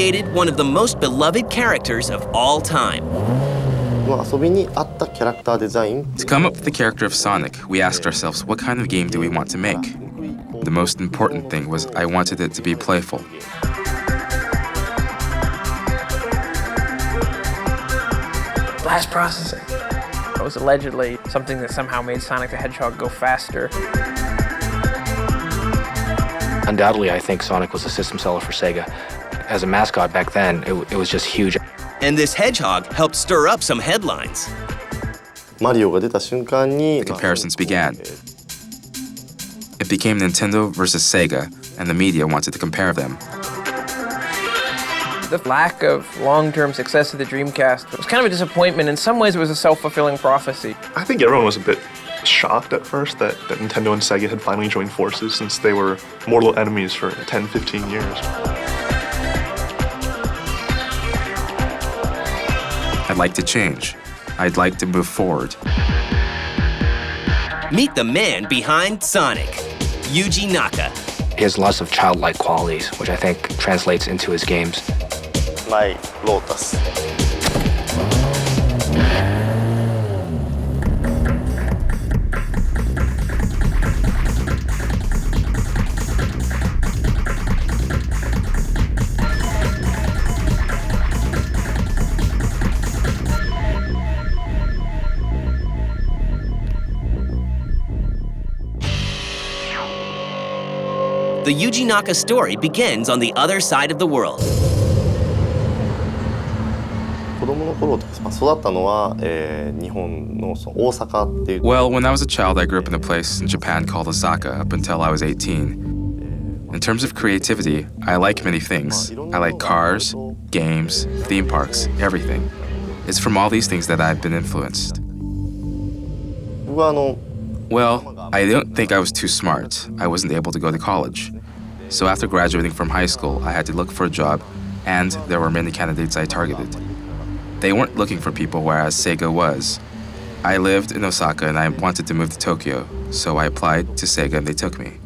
created one of the most beloved characters of all time. To come up with the character of Sonic, we asked ourselves, what kind of game do we want to make? The most important thing was I wanted it to be playful. Blast processing. It was allegedly something that somehow made Sonic the Hedgehog go faster. Undoubtedly, I think Sonic was a system seller for Sega. As a mascot back then, it was just huge. And this hedgehog helped stir up some headlines. The comparisons began. It became Nintendo versus Sega, and the media wanted to compare them. The lack of long-term success of the Dreamcast was kind of a disappointment. In some ways, it was a self-fulfilling prophecy. I think everyone was a bit shocked at first that Nintendo and Sega had finally joined forces, since they were mortal enemies for 10, 15 years. I'd like to change. I'd like to move forward. Meet the man behind Sonic, Yuji Naka. He has lots of childlike qualities, which I think translates into his games. My Lotus. The Yuji Naka story begins on the other side of the world. Well, when I was a child, I grew up in a place in Japan called Osaka up until I was 18. In terms of creativity, I like many things. I like cars, games, theme parks, everything. It's from all these things that I've been influenced. Well, I don't think I was too smart. I wasn't able to go to college. So after graduating from high school, I had to look for a job, and there were many candidates I targeted. They weren't looking for people, whereas Sega was. I lived in Osaka and I wanted to move to Tokyo, so I applied to Sega and they took me.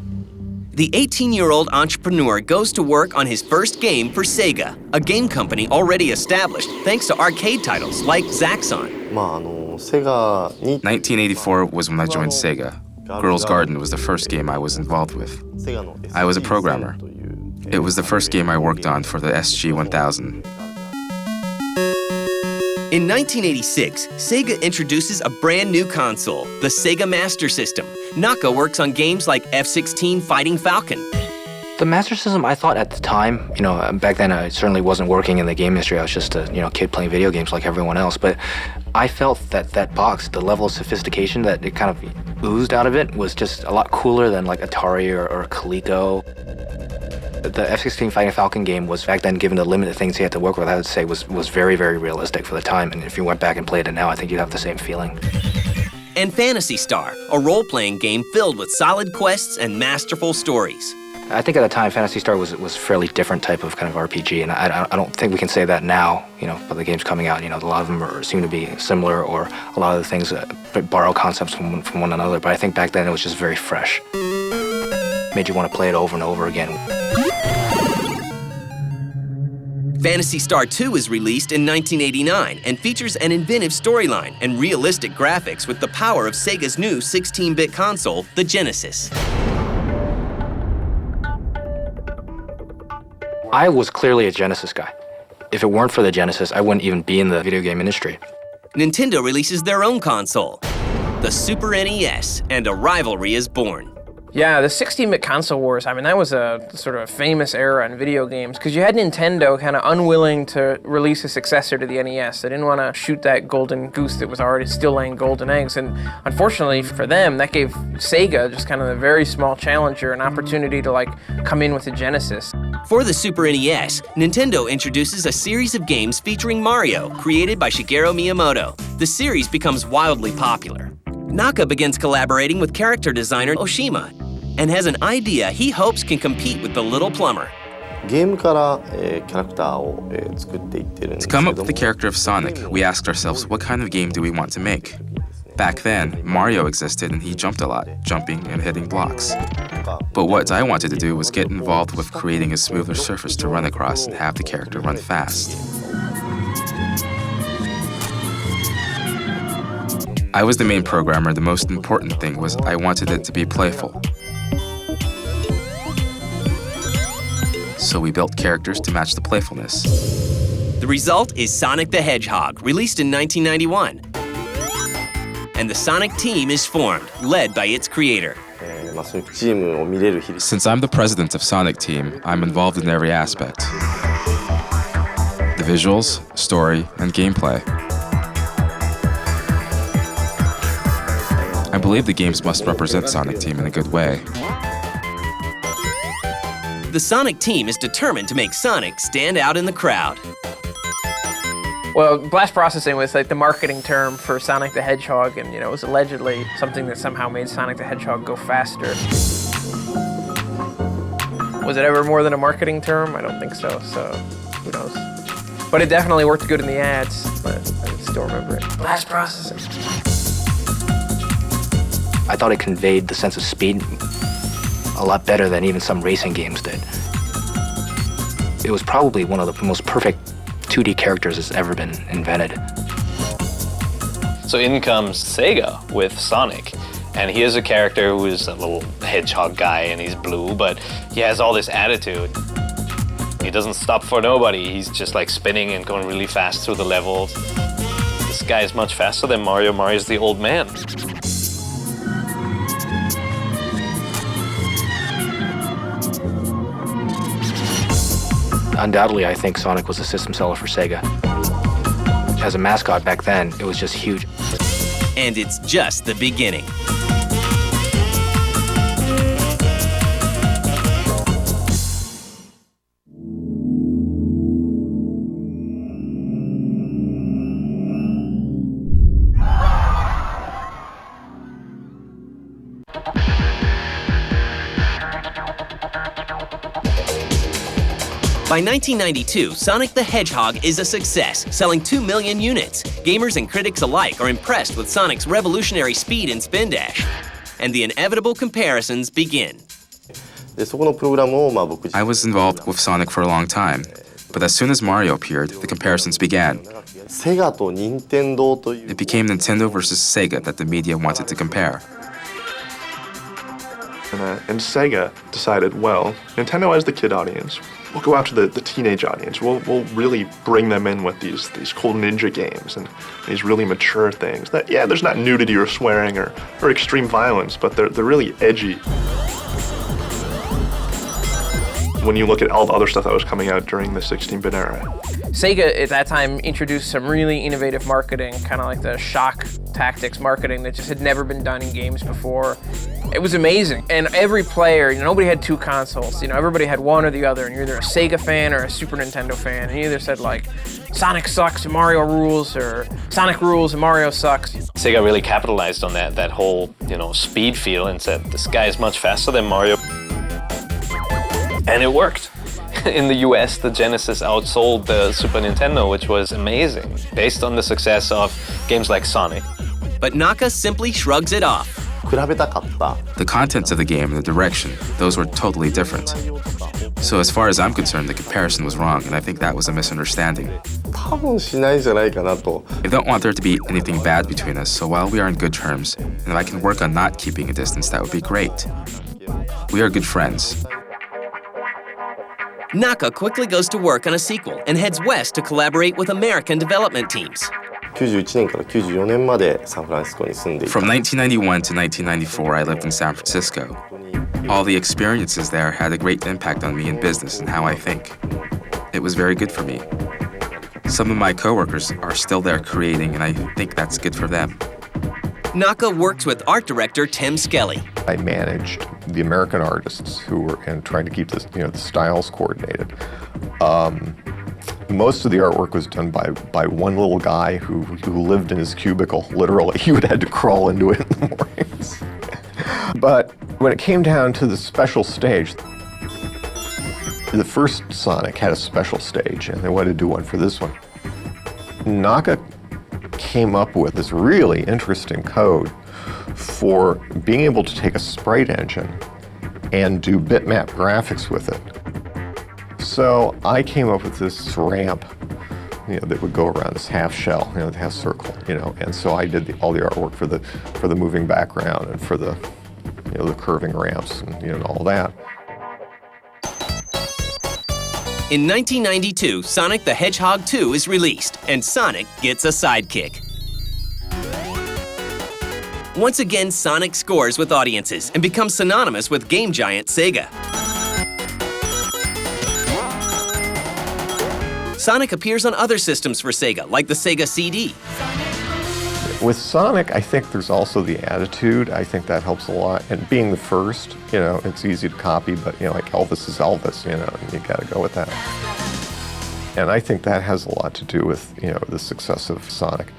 The 18-year-old entrepreneur goes to work on his first game for Sega, a game company already established thanks to arcade titles like Zaxxon. 1984 was when I joined Sega. Girls' Garden was the first game I was involved with. I was a programmer. It was the first game I worked on for the SG-1000. In 1986, Sega introduces a brand new console, the Sega Master System. Naka works on games like F-16 Fighting Falcon. The Master System, I thought at the time, back then I certainly wasn't working in the game industry. I was just a kid playing video games like everyone else. But I felt that box, the level of sophistication that it kind of oozed out of it, was just a lot cooler than like Atari or Coleco. The F-16 Fighting Falcon game was, back then, given the limited things he had to work with, I would say was very, very realistic for the time. And if you went back and played it now, I think you'd have the same feeling. And Phantasy Star, a role-playing game filled with solid quests and masterful stories. I think at the time, Phantasy Star was a fairly different type of kind of RPG, and I don't think we can say that now, but the games coming out, a lot of them seem to be similar, or a lot of the things borrow concepts from one another, but I think back then it was just very fresh. Made you want to play it over and over again. Phantasy Star 2 is released in 1989 and features an inventive storyline and realistic graphics with the power of Sega's new 16-bit console, the Genesis. I was clearly a Genesis guy. If it weren't for the Genesis, I wouldn't even be in the video game industry. Nintendo releases their own console, the Super NES, and a rivalry is born. Yeah, the 16-bit console wars, that was a sort of famous era in video games, because you had Nintendo kind of unwilling to release a successor to the NES. They didn't want to shoot that golden goose that was already still laying golden eggs, and unfortunately for them, that gave Sega, just kind of a very small challenger, an opportunity to come in with the Genesis. For the Super NES, Nintendo introduces a series of games featuring Mario, created by Shigeru Miyamoto. The series becomes wildly popular. Naka begins collaborating with character designer Oshima, and has an idea he hopes can compete with the Little Plumber. To come up with the character of Sonic, we asked ourselves, what kind of game do we want to make? Back then, Mario existed and he jumped a lot, jumping and hitting blocks. But what I wanted to do was get involved with creating a smoother surface to run across and have the character run fast. I was the main programmer. The most important thing was I wanted it to be playful. So we built characters to match the playfulness. The result is Sonic the Hedgehog, released in 1991. And the Sonic team is formed, led by its creator. Since I'm the president of Sonic Team, I'm involved in every aspect. The visuals, story, and gameplay. I believe the games must represent Sonic Team in a good way. The Sonic team is determined to make Sonic stand out in the crowd. Well, blast processing was like the marketing term for Sonic the Hedgehog, and it was allegedly something that somehow made Sonic the Hedgehog go faster. Was it ever more than a marketing term? I don't think so, so who knows. But it definitely worked good in the ads, but I still remember it. Blast processing. I thought it conveyed the sense of speed a lot better than even some racing games did. It was probably one of the most perfect 2D characters that's ever been invented. So in comes Sega with Sonic, and he is a character who is a little hedgehog guy and he's blue, but he has all this attitude. He doesn't stop for nobody. He's just like spinning and going really fast through the levels. This guy is much faster than Mario. Mario's the old man. Undoubtedly, I think Sonic was a system seller for Sega. As a mascot back then, it was just huge. And it's just the beginning. By 1992, Sonic the Hedgehog is a success, selling 2 million units. Gamers and critics alike are impressed with Sonic's revolutionary speed and spin dash. And the inevitable comparisons begin. I was involved with Sonic for a long time, but as soon as Mario appeared, the comparisons began. It became Nintendo versus Sega that the media wanted to compare. And Sega decided, well, Nintendo has the kid audience. We'll go after the teenage audience. We'll really bring them in with these cool ninja games and these really mature things. That, yeah, there's not nudity or swearing or extreme violence, but they're really edgy. When you look at all the other stuff that was coming out during the 16-bit era. Sega at that time introduced some really innovative marketing, kind of like the shock tactics marketing that just had never been done in games before. It was amazing. And every player, nobody had two consoles. Everybody had one or the other, and you're either a Sega fan or a Super Nintendo fan. And you either said like, Sonic sucks and Mario rules, or Sonic rules and Mario sucks. Sega really capitalized on that whole, speed feel and said, this guy is much faster than Mario. And it worked. In the US, the Genesis outsold the Super Nintendo, which was amazing, based on the success of games like Sonic. But Naka simply shrugs it off. The contents of the game and the direction, those were totally different. So as far as I'm concerned, the comparison was wrong, and I think that was a misunderstanding. I don't want there to be anything bad between us, so while we are in good terms, and if I can work on not keeping a distance, that would be great. We are good friends. Naka quickly goes to work on a sequel and heads west to collaborate with American development teams. From 1991 to 1994, I lived in San Francisco. All the experiences there had a great impact on me in business and how I think. It was very good for me. Some of my coworkers are still there creating, and I think that's good for them. Naka works with art director Tim Skelly. I managed the American artists who were trying to keep this, the styles coordinated. Most of the artwork was done by one little guy who lived in his cubicle, literally. He would have had to crawl into it in the mornings. But when it came down to the special stage, the first Sonic had a special stage, and they wanted to do one for this one. Naka came up with this really interesting code for being able to take a sprite engine and do bitmap graphics with it. So I came up with this ramp, that would go around this half shell, the half circle, and so I did all the artwork for the moving background and for the, the curving ramps and all that. In 1992, Sonic the Hedgehog 2 is released, and Sonic gets a sidekick. Once again, Sonic scores with audiences and becomes synonymous with game giant Sega. Sonic appears on other systems for Sega, like the Sega CD. With Sonic, I think there's also the attitude. I think that helps a lot. And being the first, it's easy to copy, but, like Elvis is Elvis, and you gotta go with that. And I think that has a lot to do with, the success of Sonic.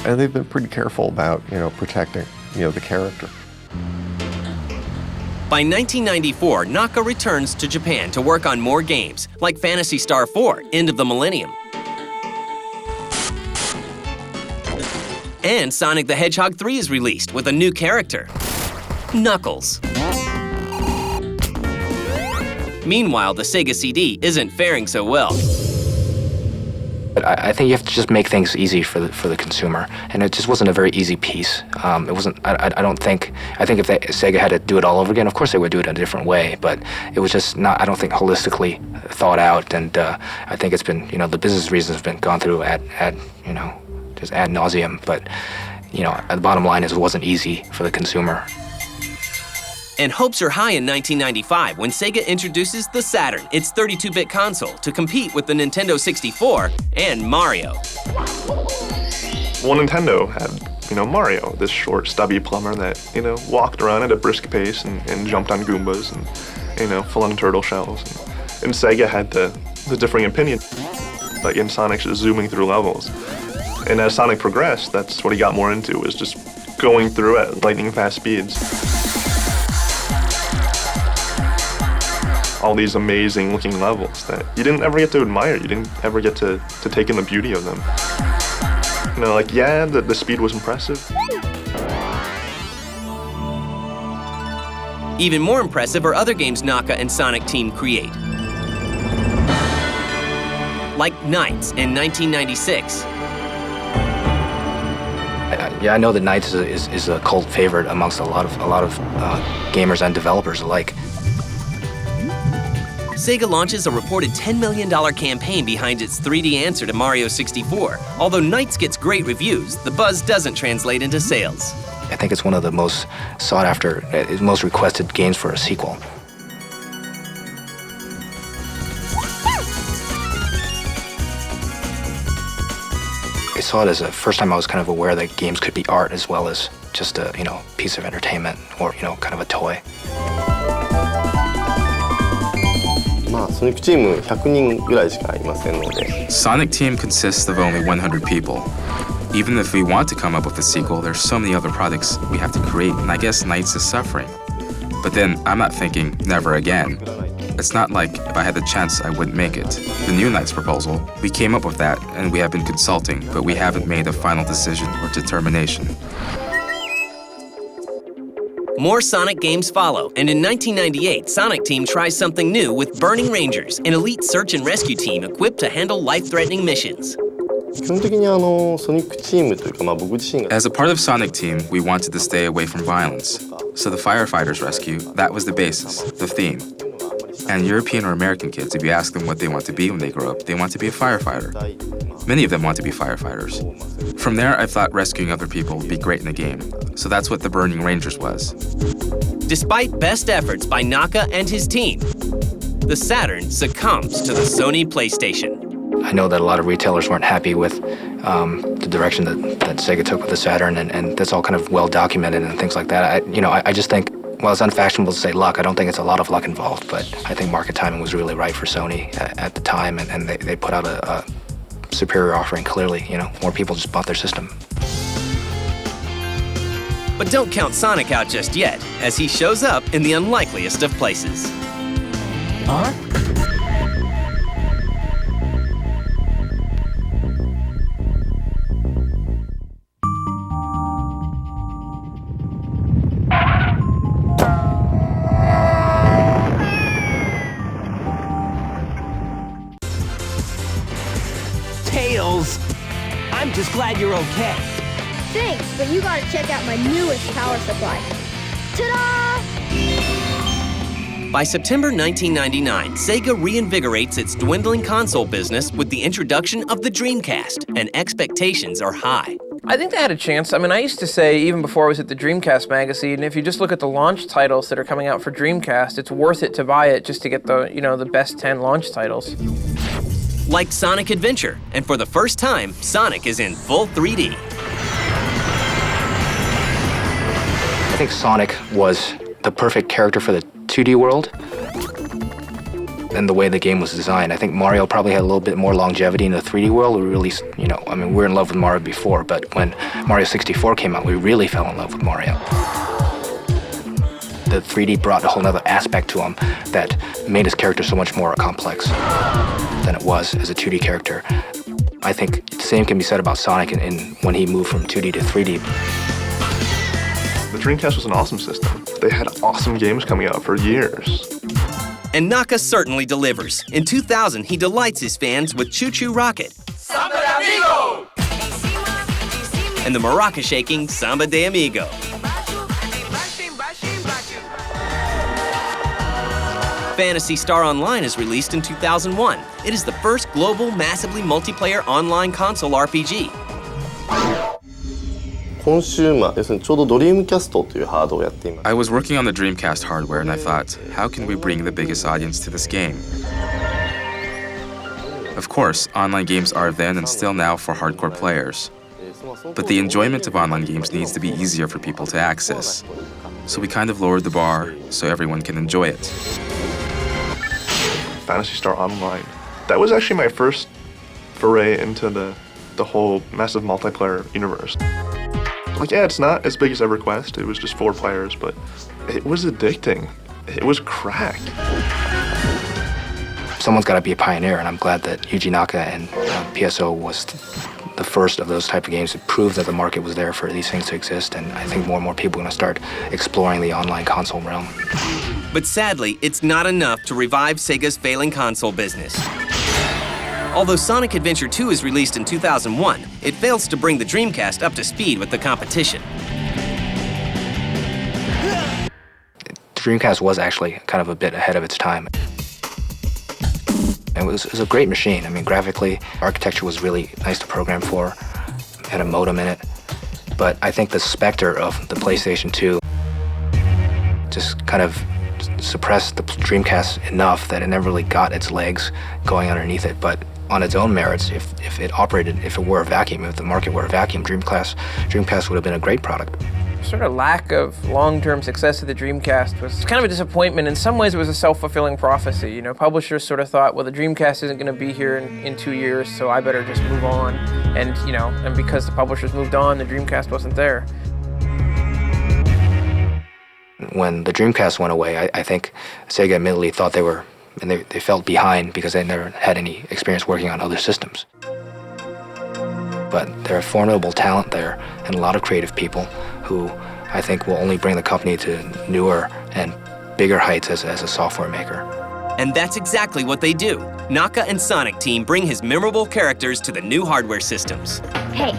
And they've been pretty careful about, protecting, the character. By 1994, Naka returns to Japan to work on more games, like Phantasy Star 4, End of the Millennium. And Sonic the Hedgehog 3 is released with a new character, Knuckles. Meanwhile, the Sega CD isn't faring so well. But I think you have to just make things easy for the consumer, and it just wasn't a very easy piece. It wasn't. I think if Sega had to do it all over again, of course they would do it in a different way. But it was just not. I don't think holistically thought out, and I think it's been the business reasons have been gone through just ad nauseum. But the bottom line is it wasn't easy for the consumer. And hopes are high in 1995 when Sega introduces the Saturn, its 32-bit console, to compete with the Nintendo 64 and Mario. Well, Nintendo had, Mario, this short, stubby plumber that, walked around at a brisk pace and jumped on Goombas and, fell on turtle shells. And Sega had the differing opinion, like in Sonic's just zooming through levels. And as Sonic progressed, that's what he got more into, was just going through at lightning-fast speeds. All these amazing looking levels that you didn't ever get to admire, you didn't ever get to take in the beauty of them. The speed was impressive. Even more impressive are other games Naka and Sonic Team create. Like Knights in 1996. I know that Knights is a cult favorite amongst a lot of gamers and developers alike. Sega launches a reported $10 million campaign behind its 3D answer to Mario 64. Although Knights gets great reviews, the buzz doesn't translate into sales. I think it's one of the most sought after, most requested games for a sequel. I saw it as the first time I was kind of aware that games could be art as well as just a piece of entertainment or kind of a toy. Sonic Team consists of only 100 people. Even if we want to come up with a sequel, there's so many other products we have to create, and I guess Knights is suffering. But then I'm not thinking never again. It's not like if I had the chance I wouldn't make it. The new Knights proposal, we came up with that and we have been consulting, but we haven't made a final decision or determination. More Sonic games follow, and in 1998, Sonic Team tries something new with Burning Rangers, an elite search and rescue team equipped to handle life-threatening missions. As a part of Sonic Team, we wanted to stay away from violence. So the firefighters rescue, that was the basis, the theme. And European or American kids, if you ask them what they want to be when they grow up, they want to be a firefighter. Many of them want to be firefighters. From there, I thought rescuing other people would be great in the game. So that's what the Burning Rangers was. Despite best efforts by Naka and his team, the Saturn succumbs to the Sony PlayStation. I know that a lot of retailers weren't happy with the direction that Sega took with the Saturn, and that's all kind of well documented and things like that. I just think, while it's unfashionable to say luck, I don't think it's a lot of luck involved, but I think market timing was really right for Sony at the time, and they put out a superior offering, clearly. More people just bought their system. But don't count Sonic out just yet, as he shows up in the unlikeliest of places. glad you're okay. Thanks, but you gotta check out my newest power supply. Ta-da! By September 1999, Sega reinvigorates its dwindling console business with the introduction of the Dreamcast, and expectations are high. I think they had a chance. I mean, I used to say, even before I was at the Dreamcast magazine, if you just look at the launch titles that are coming out for Dreamcast, it's worth it to buy it just to get the, the best 10 launch titles. Like Sonic Adventure, and for the first time, Sonic is in full 3D. I think Sonic was the perfect character for the 2D world and the way the game was designed. I think Mario probably had a little bit more longevity in the 3D world. We really, we were in love with Mario before, but when Mario 64 came out, we really fell in love with Mario. The 3D brought a whole other aspect to him that made his character so much more complex than it was as a 2D character. I think the same can be said about Sonic when he moved from 2D to 3D. The Dreamcast was an awesome system. They had awesome games coming out for years. And Naka certainly delivers. In 2000, he delights his fans with Choo Choo Rocket Samba de Amigo! and the maraca-shaking Samba de Amigo. Phantasy Star Online is released in 2001. It is the first global, massively multiplayer online console RPG. コンシューマー、要するにちょうどドリームキャストというハードをやっています。 I was working on the Dreamcast hardware and I thought, how can we bring the biggest audience to this game? Of course, online games are then and still now for hardcore players. But the enjoyment of online games needs to be easier for people to access. So we kind of lowered the bar so everyone can enjoy it. Phantasy Star Online. That was actually my first foray into the whole massive multiplayer universe. Like, yeah, it's not as big as EverQuest. It was just 4 players, but it was addicting. It was crack. Someone's got to be a pioneer, and I'm glad that Yuji Naka and PSO was the first of those type of games to prove that the market was there for these things to exist, and I think more and more people are going to start exploring the online console realm. But sadly, it's not enough to revive Sega's failing console business. Although Sonic Adventure 2 is released in 2001, it fails to bring the Dreamcast up to speed with the competition. The Dreamcast was actually kind of a bit ahead of its time. It was a great machine. I mean, graphically, architecture was really nice to program for. It had a modem in it. But I think the specter of the PlayStation 2 just kind of suppressed the Dreamcast enough that it never really got its legs going underneath it. But on its own merits, if it operated, if it were a vacuum, if the market were a vacuum, Dreamcast would have been a great product. Sort of lack of long-term success of the Dreamcast was kind of a disappointment. In some ways, it was a self-fulfilling prophecy. Publishers sort of thought, well, the Dreamcast isn't going to be here in 2 years, so I better just move on. And, and because the publishers moved on, the Dreamcast wasn't there. When the Dreamcast went away, I think Sega admittedly thought they felt behind because they never had any experience working on other systems. But there are formidable talent there and a lot of creative people who I think will only bring the company to newer and bigger heights as a software maker. And that's exactly what they do. Naka and Sonic Team bring his memorable characters to the new hardware systems. Hey,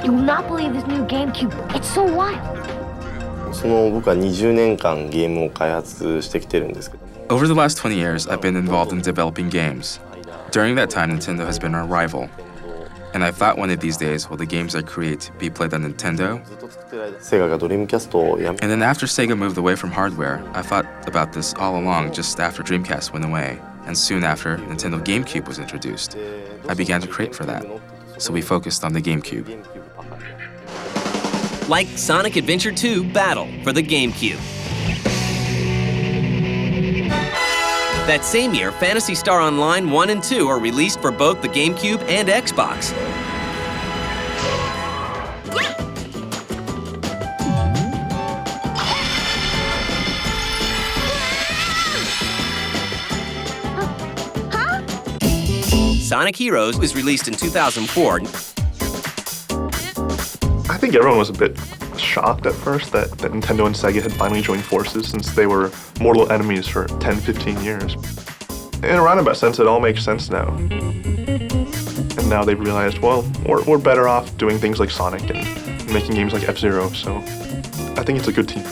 you will not believe this new GameCube. It's so wild. 僕は20年間ゲームを開発してきてるんですけど。 Over the last 20 years, I've been involved in developing games. During that time, Nintendo has been our rival. And I thought one of these days, will the games I create be played on Nintendo? セガがドリームキャストをやめ And then after Sega moved away from hardware, I thought about this all along just after Dreamcast went away. And soon after, Nintendo GameCube was introduced. I began to create for that. So we focused on the GameCube. Like Sonic Adventure 2 Battle for the GameCube. That same year, Phantasy Star Online 1 and 2 are released for both the GameCube and Xbox. Sonic Heroes was released in 2004. I think everyone was a bit shocked at first that Nintendo and Sega had finally joined forces since they were mortal enemies for 10, 15 years. In a roundabout sense, it all makes sense now. And now they've realized, well, we're better off doing things like Sonic and making games like F-Zero, so I think it's a good team.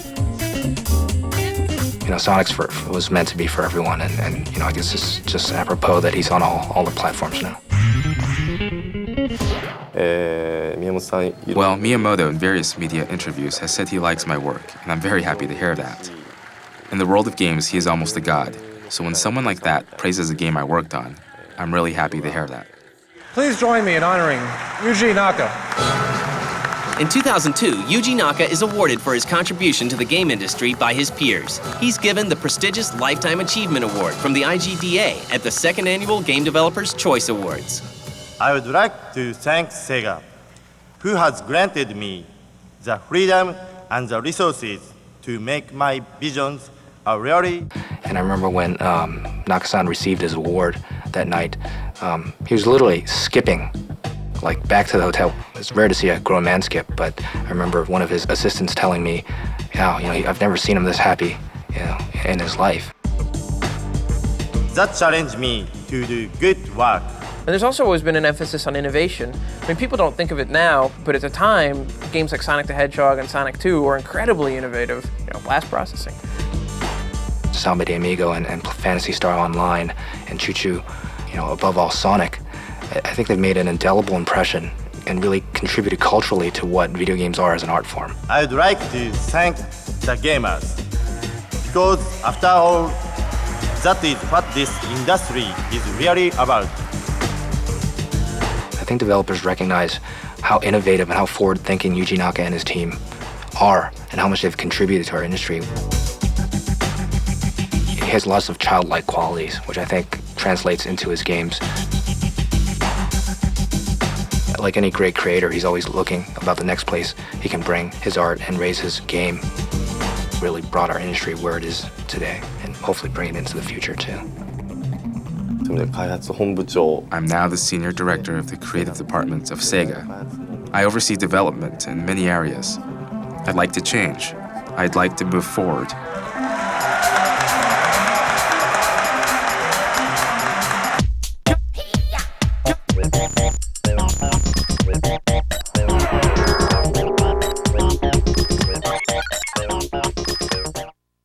You know, Sonic's was meant to be for everyone, and you know, I guess it's just apropos that he's on all the platforms now. Well, Miyamoto in various media interviews has said he likes my work, and I'm very happy to hear that. In the world of games, he is almost a god, so when someone like that praises a game I worked on, I'm really happy to hear that. Please join me in honoring Yuji Naka. In 2002, Yuji Naka is awarded for his contribution to the game industry by his peers. He's given the prestigious Lifetime Achievement Award from the IGDA at the second annual Game Developers' Choice Awards. I would like to thank Sega, who has granted me the freedom and the resources to make my visions a reality. And I remember when Naka-san received his award that night, he was literally skipping, like back to the hotel. It's rare to see a grown man skip, but I remember one of his assistants telling me, I've never seen him this happy, in his life. That challenged me to do good work. And there's also always been an emphasis on innovation. I mean, people don't think of it now, but at the time, games like Sonic the Hedgehog and Sonic 2 were incredibly innovative, blast processing. Samba de Amigo and Phantasy Star Online and Choo Choo, above all Sonic, I think they've made an indelible impression and really contributed culturally to what video games are as an art form. I would like to thank the gamers, because after all, that is what this industry is really about. I think developers recognize how innovative and how forward-thinking Yuji Naka and his team are and how much they've contributed to our industry. He has lots of childlike qualities, which I think translates into his games. Like any great creator, he's always looking about the next place he can bring his art and raise his game. Really brought our industry where it is today, and hopefully bring it into the future too. I'm now the senior director of the creative department of Sega. I oversee development in many areas. I'd like to change. I'd like to move forward